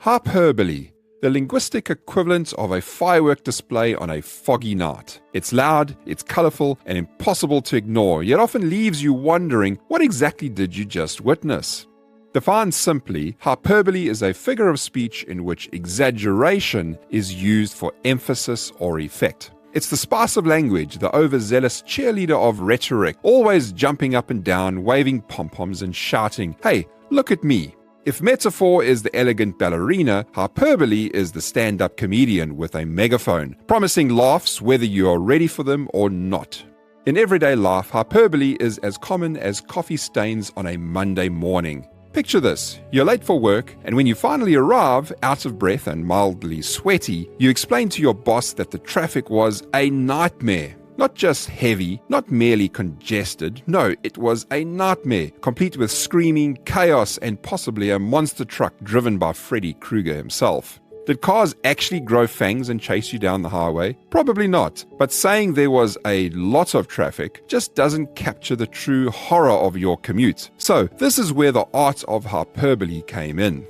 Hyperbole, the linguistic equivalent of a firework display on a foggy night. It's loud, it's colourful, and impossible to ignore, yet often leaves you wondering, what exactly did you just witness? Defined simply, hyperbole is a figure of speech in which exaggeration is used for emphasis or effect. It's the spice of language, the overzealous cheerleader of rhetoric, always jumping up and down, waving pom-poms and shouting, "Hey, look at me." If metaphor is the elegant ballerina, hyperbole is the stand-up comedian with a megaphone, promising laughs whether you are ready for them or not. In everyday life, hyperbole is as common as coffee stains on a Monday morning. Picture this, you're late for work, and when you finally arrive, out of breath and mildly sweaty, you explain to your boss that the traffic was a nightmare. Not just heavy, not merely congested, no, it was a nightmare, complete with screaming, chaos, and possibly a monster truck driven by Freddy Krueger himself. Did cars actually grow fangs and chase you down the highway? Probably not, but saying there was a lot of traffic just doesn't capture the true horror of your commute. So, this is where the art of hyperbole came in.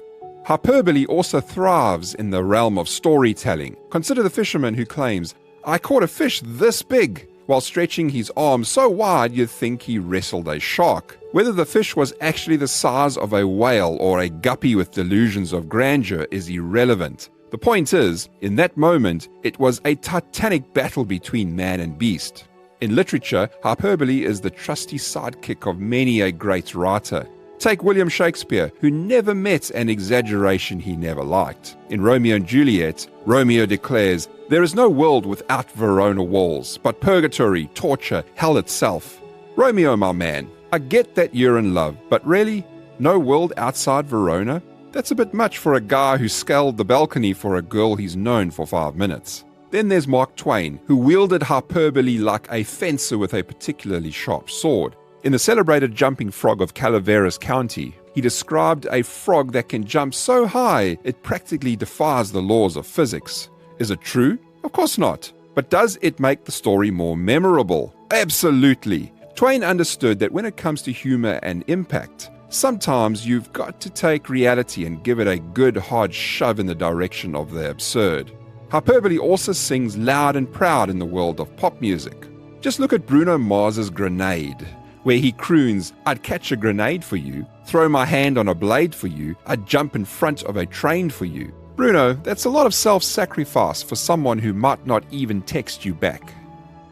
Hyperbole also thrives in the realm of storytelling. Consider the fisherman who claims, "I caught a fish this big," while stretching his arms so wide you'd think he wrestled a shark. Whether the fish was actually the size of a whale or a guppy with delusions of grandeur is irrelevant. The point is, in that moment, it was a titanic battle between man and beast. In literature, hyperbole is the trusty sidekick of many a great writer. Take William Shakespeare, who never met an exaggeration he never liked. In Romeo and Juliet, Romeo declares, "There is no world without Verona walls, but purgatory, torture, hell itself." Romeo, my man, I get that you're in love, but really, no world outside Verona? That's a bit much for a guy who scaled the balcony for a girl he's known for 5 minutes. Then there's Mark Twain, who wielded hyperbole like a fencer with a particularly sharp sword. In the celebrated Jumping Frog of Calaveras County, he described a frog that can jump so high it practically defies the laws of physics. Is it true? Of course not. But does it make the story more memorable? Absolutely. Twain understood that when it comes to humor and impact, sometimes you've got to take reality and give it a good hard shove in the direction of the absurd. Hyperbole also sings loud and proud in the world of pop music. Just look at Bruno Mars's Grenade, where he croons, "I'd catch a grenade for you, throw my hand on a blade for you, I'd jump in front of a train for you." Bruno, that's a lot of self-sacrifice for someone who might not even text you back.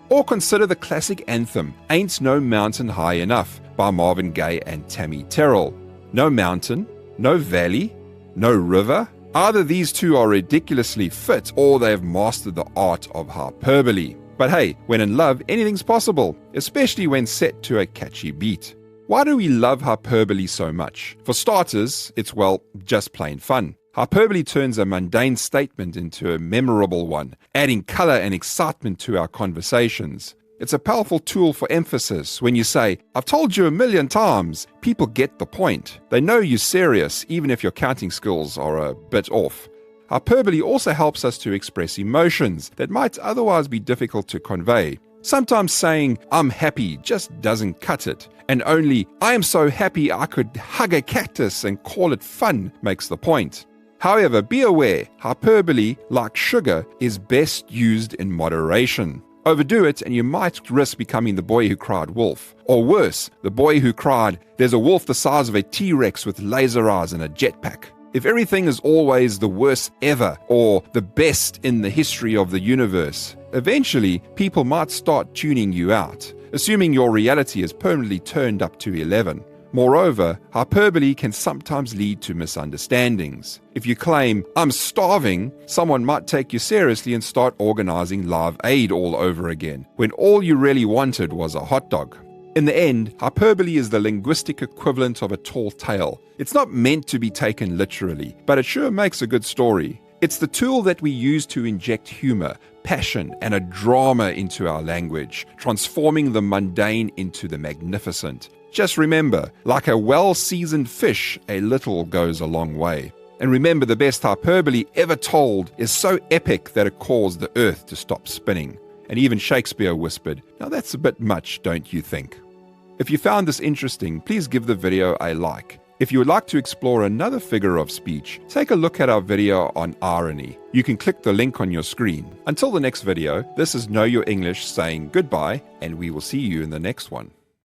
Or consider the classic anthem, "Ain't No Mountain High Enough" by Marvin Gaye and Tammy Terrell. No mountain, no valley, no river. Either these two are ridiculously fit or they've mastered the art of hyperbole. But hey, when in love, anything's possible, especially when set to a catchy beat. Why do we love hyperbole so much? For starters, it's, well, just plain fun. Hyperbole turns a mundane statement into a memorable one, adding color and excitement to our conversations. It's a powerful tool for emphasis. When you say, "I've told you 1,000,000 times," people get the point. They know you're serious, even if your counting skills are a bit off. Hyperbole also helps us to express emotions that might otherwise be difficult to convey. Sometimes saying, "I'm happy," just doesn't cut it, and only, "I am so happy I could hug a cactus and call it fun," makes the point. However, be aware, hyperbole, like sugar, is best used in moderation. Overdo it and you might risk becoming the boy who cried wolf. Or worse, the boy who cried, "There's a wolf the size of a T-Rex with laser eyes and a jetpack." If everything is always the worst ever or the best in the history of the universe, eventually people might start tuning you out, assuming your reality is permanently turned up to 11. Moreover, hyperbole can sometimes lead to misunderstandings. If you claim, "I'm starving," someone might take you seriously and start organizing Live Aid all over again, when all you really wanted was a hot dog. In the end, hyperbole is the linguistic equivalent of a tall tale. It's not meant to be taken literally, but it sure makes a good story. It's the tool that we use to inject humor, passion, and a drama into our language, transforming the mundane into the magnificent. Just remember, like a well-seasoned fish, a little goes a long way. And remember, the best hyperbole ever told is so epic that it caused the earth to stop spinning. And even Shakespeare whispered, "Now that's a bit much, don't you think?" If you found this interesting, please give the video a like. If you would like to explore another figure of speech, take a look at our video on irony. You can click the link on your screen. Until the next video, this is Know Your English saying goodbye, and we will see you in the next one.